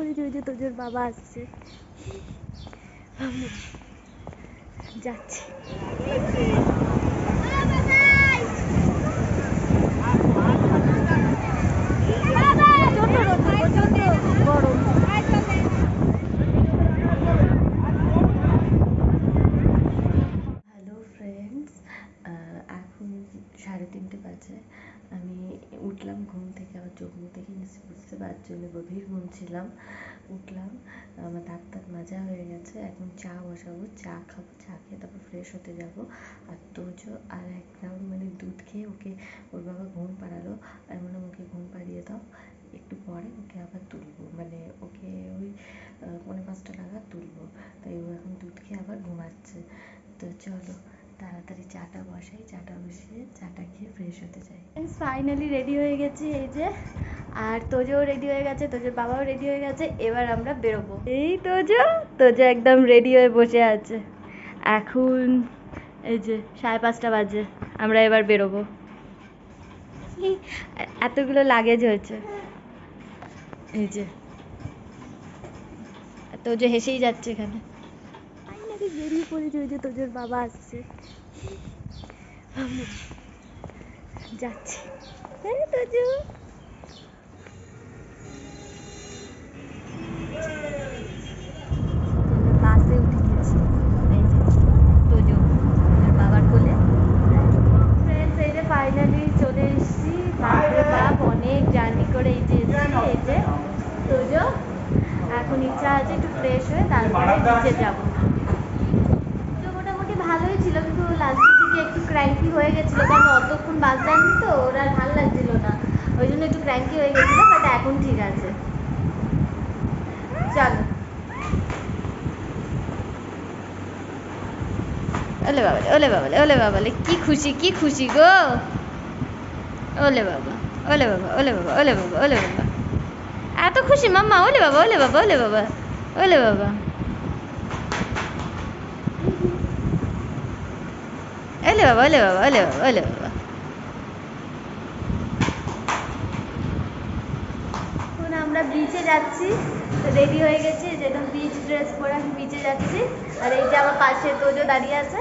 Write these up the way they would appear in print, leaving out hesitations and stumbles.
করেছি, ওই যে তোজোর বাবা আসছে, যাচ্ছে। গরম। হ্যালো ফ্রেন্ডস, এখন 3:30 বাজে। আমি উঠলাম ঘুম থেকে, আবার চোখ মুখ দেখে বুঝতে পারছি আমি গভীর ঘুম ছিলাম। উঠলাম, আমার দাঁত মাজা হয়ে গেছে, এখন চা বসাবো, চা খাবো, চা খেয়ে তারপর ফ্রেশ হতে যাব। আর তোজো আর এক রাউন্ড মানে দুধ খেয়ে ওকে ওর বাবা ঘুম পাড়ালো, আর মনে ওকে ঘুম পাড়িয়ে দাও, একটু পরে ওকে আবার তুলবো, মানে ওকে ওই 4:45 নাগাদ তুলবো। তাই ও এখন দুধ খেয়ে আবার ঘুমাচ্ছে। তো চলো তাড়াতাড়ি চাটা বসাই, চাটা বসিয়ে চাটা খেয়ে ফ্রেশ হতে যাই। ফাইনালি রেডি হয়ে গেছি, এই যে, আর তোজোও রেডি হয়ে গেছে, তোজোর বাবাও রেডি হয়ে গেছে, এবার আমরা বেরোবো। এই তোজো তোজো একদম রেডি হয়ে বসে আছে। এখন এই যে 5:30 বাজে, আমরা এবার বেরোবো। এতগুলো লাগেজ হয়েছে, এই যে তোজো হেসেই যাচ্ছে এখানে। ফাইনালি বেরিয়ে পড়েছে, ওই যে তোজোর বাবা আসছে, যাচ্ছে। হ্যাঁ তোজো, বাসে উঠে গেছি, এই যে তোজো বাবার কোলে। ফ্রেন্ডস, এই যে ফাইনালি চলে এসেছি, বাপরে বাপ অনেক জার্নি করে এই যে এসেছি। এই যে তোজো, এখন ইচ্ছা আছে একটু ফ্রেশ হয়ে তারপরে নিচে যাবো। তো মোটামুটি ভালোই ছিল, কিন্তু লাস্টের দিকে একটু ক্র্যাঙ্কি হয়ে গেছিলো, কারণ অতক্ষণ বাস যায়নি তো, ওর আর ভালো লাগছিল না, ওই জন্য একটু ক্র্যাঙ্কি হয়ে গেছিলো, বাট এখন ঠিক আছে। চলো। ওলে বাবালে, ওলে বাবালে, ওলে বাবালে, কি খুশি, কি খুশি গো। ওলে বাবা, ওলে বাবা, ওলে বাবা, ওলে বাবা, ওলে বাবা, এত খুশি মাম্মা, ওলে বাবা, ওলে বাবা, ওলে বাবা, ওলে বাবা, ওলে বাবা, ওলে বাবা, ওলে বাবা, ওলে বাবা। এখন আমরা বিচে যাচ্ছি, রেডি হয়ে গেছি, যেটা বিচ ড্রেস পরে আমি বিচে যাচ্ছি। আর এই যে আমার পাশে তোজো দাঁড়িয়ে আছে,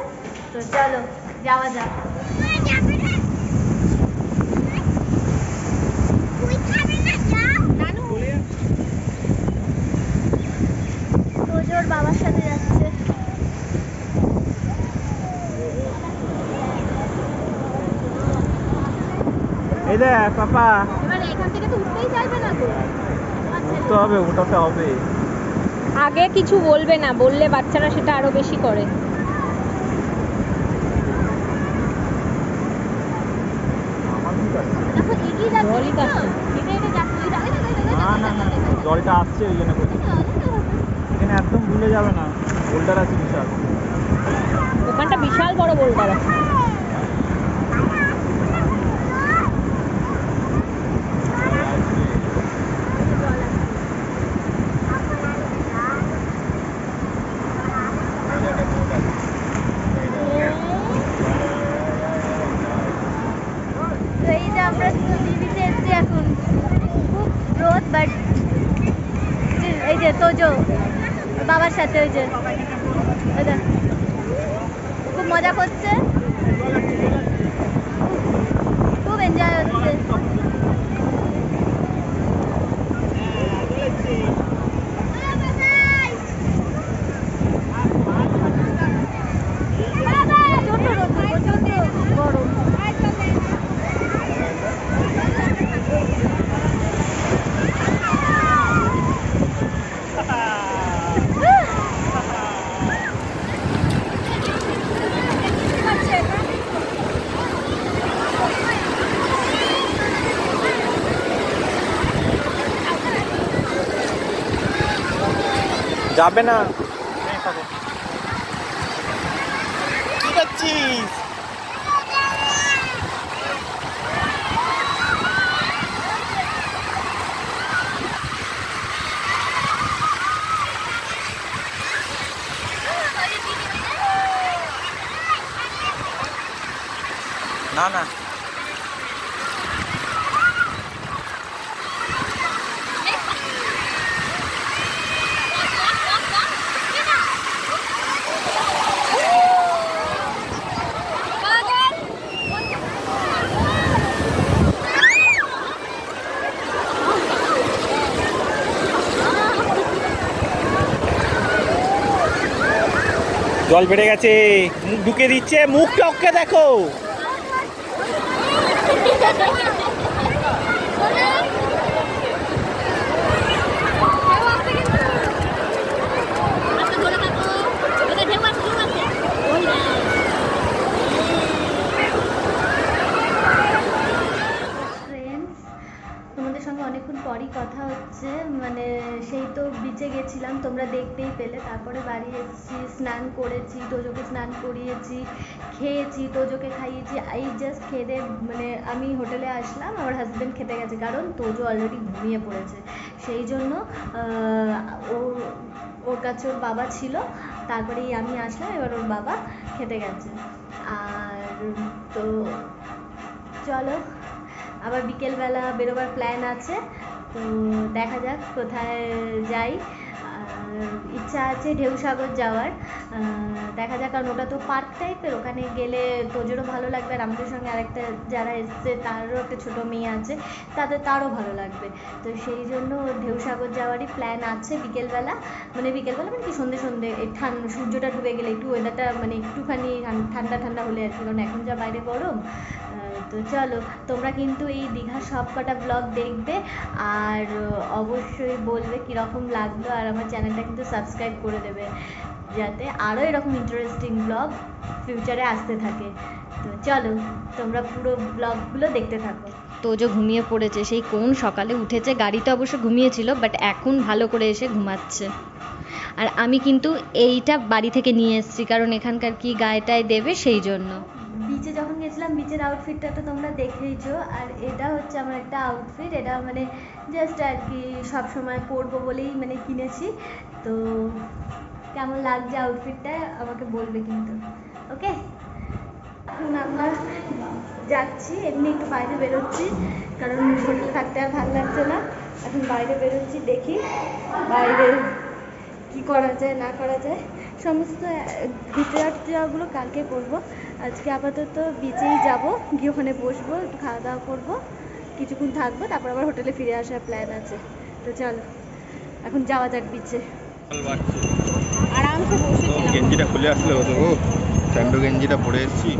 তো চলো যাওয়া যাক। তোজোর বাবার সাথে যাচ্ছে। এই দেখ পাপা, এবার এখান থেকে তো উঠতেই চাইবে না তো, উঠতে হবে, উঠাতে হবে। আগে কিছু বলবে না, বললে বাচ্চারা সেটা আরো বেশি করে। দেখো এগিয়ে যাচ্ছে, জলই তো আসছে। হেঁটে হেঁটে যাচ্ছে। না না না, জলটা আসছে ওই জন্য করছি। এখানে একদম ভুলে যাবে না, বোল্ডার আছে বিশাল। ওখানটা বিশাল বড় বোল্ডার আছে। এই যে আমরা টিভিতে এসছি এখন, খুব রোদ, বাট এই যে তোজো বাবার সাথে, ওই যে খুব মজা করছে, খুব এনজয় হচ্ছে। গরম। যাবে না, কি করছিস? না না, জল বেড়ে গেছে, মুখ ঢুকে দিচ্ছে, মুখ টপকে দেখো। তোমাদের সঙ্গে অনেকক্ষণ পরই কথা হচ্ছে, মানে সেই তো বিচে গেছিলাম, তোমরা দেখতেই পেলে। তারপরে বাড়ি এসেছি, স্নান করেছি, তোজোকে স্নান করিয়েছি, খেয়েছি, তোজোকে খাইয়েছি। এই জাস্ট খেতে মানে আমি হোটেলে আসলাম, আমার হাজব্যান্ড খেতে গেছে, কারণ তোজো অলরেডি ঘুমিয়ে পড়েছে। সেই জন্য ওর কাছে ওর বাবা ছিল, তারপরেই আমি আসলাম, এবার ওর বাবা খেতে গেছে। আর তো চলো আবার বিকেলবেলা বেরোবার প্ল্যান আছে, তো দেখা যাক কোথায় যাই। ইচ্ছা আছে ঢেউসাগর যাওয়ার, দেখা যাক, কারণ ওটা তো পার্ক টাইপের, ওখানে গেলে তোজোরও ভালো লাগবে, আর আমাদের সঙ্গে আরেকটা যারা এসছে তারও একটা ছোটো মেয়ে আছে, তারও ভালো লাগবে। তো সেই জন্য ঢেউসাগর যাওয়ারই প্ল্যান আছে বিকেলবেলা, মানে কি সন্ধে এই সূর্যটা ডুবে গেলে একটু ওয়েদারটা মানে একটুখানি ঠান্ডা ঠান্ডা হলে আর কি, কারণ এখন যা বাইরে গরম। তো চলো, তোমরা কিন্তু এই দীঘার সব কটা ব্লগ দেখবে, আর অবশ্যই বলবে কীরকম লাগলো, আর আমার চ্যানেলটা কিন্তু সাবস্ক্রাইব করে দেবে, যাতে আরও এরকম ইন্টারেস্টিং ব্লগ ফিউচারে আসতে থাকে। তো চলো, তোমরা পুরো ব্লগগুলো দেখতে থাকো। তোজো ঘুমিয়ে পড়েছে, সেই কোন সকালে উঠেছে, গাড়িতে অবশ্য ঘুমিয়েছিল, বাট এখন ভালো করে এসে ঘুমাচ্ছে। আর আমি কিন্তু এইটা বাড়ি থেকে নিয়ে এসেছি, কারণ এখানকার কি গায়েটায় দেবে, সেই জন্য। বিচে যখন গেছিলাম, বিচের আউটফিটটা তো তোমরা দেখেইছো, আর এটা হচ্ছে আমার একটা আউটফিট, এটা মানে জাস্ট আর কি সব সময় পরবো বলেই মানে কিনেছি। তো কেমন লাগছে আউটফিটটা আমাকে বলবে কিন্তু, ওকে? এখন আমরা যাচ্ছি, এমনি একটু বাইরে বেরোচ্ছি, কারণ হোটেলে থাকতে আর ভালো লাগছে না। এখন বাইরে বেরোচ্ছি, দেখি বাইরে কী করা যায় না করা যায়। সমস্ত ঘুরতে যাওয়াগুলো কালকে করবো, আজকে আপাতত বিচেই যাব, গিয়ে ওখানে বসবো, একটু খাওয়া দাওয়া করবো, কিছুক্ষণ থাকবো, তারপর আবার হোটেলে ফিরে আসার প্ল্যান আছে। তো চলো এখন যাওয়া যাক বিচে। আরামসে বসেছিলাম। গেঞ্জিটা খুলে আসলে হতো গো, স্যান্ডো গেঞ্জিটা পরে এসেছি।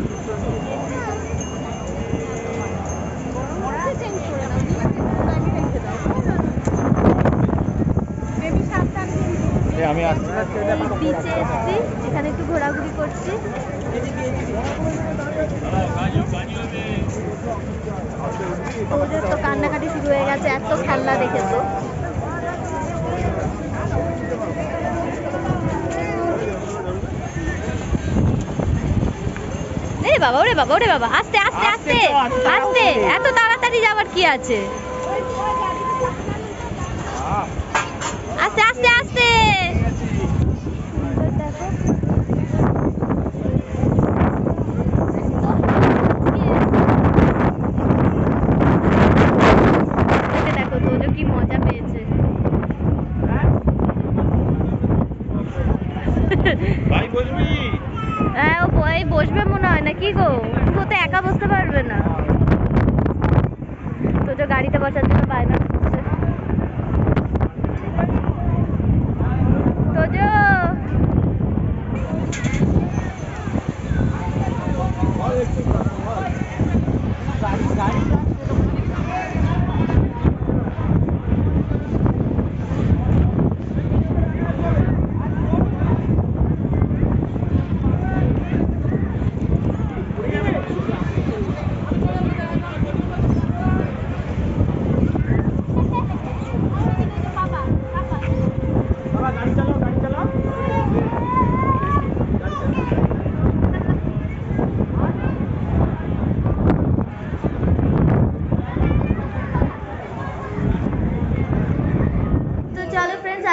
আমি আসছি বিচে এসছি, এখানে একটু ঘোরাঘুরি করছি। ওদের তো কান্নাকাটি শুরু হয়ে গেছে, এত খেলনা দেখেছো। ওরে বাবা, আস্তে আস্তে আস্তে আস্তে, এত তাড়াতাড়ি যাওয়ার কি আছে, আস্তে আস্তে আস্তে। দেখো তোজো কি মজা পেয়েছে। ভাই বসবি? হ্যাঁ, ও বসবে মনে হয়, না কি গো? ও তো একা বসতে পারবে না, তোজো গাড়িতে বসার জন্য বায়না করছে। তোজো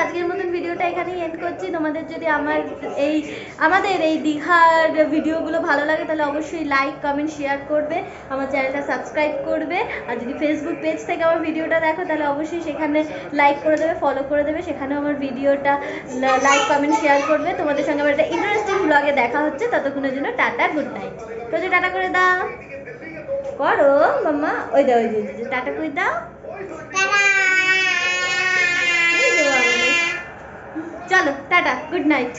আজকের মতন ভিডিওটা এখানেই এন্ড করছি। তোমাদের যদি আমাদের এই দীঘার ভিডিওগুলো ভালো লাগে তাহলে অবশ্যই লাইক কমেন্ট শেয়ার করবে, আমার চ্যানেলটা সাবস্ক্রাইব করবে, আর যদি ফেসবুক পেজ থেকে আমার ভিডিওটা দেখো তাহলে অবশ্যই সেখানে লাইক করে দেবে, ফলো করে দেবে, সেখানেও আমার ভিডিওটা লাইক কমেন্ট শেয়ার করবে। তোমাদের সঙ্গে আমার একটা ইন্টারেস্টিং ব্লগে দেখা হচ্ছে, ততক্ষণের জন্য টাটা, গুড নাইট। তো যে টাটা করে দাও, করো মাম্মা, ওই দাও, ওই যে টাটা করে দাও, চলো টাটা, গুড নাইট।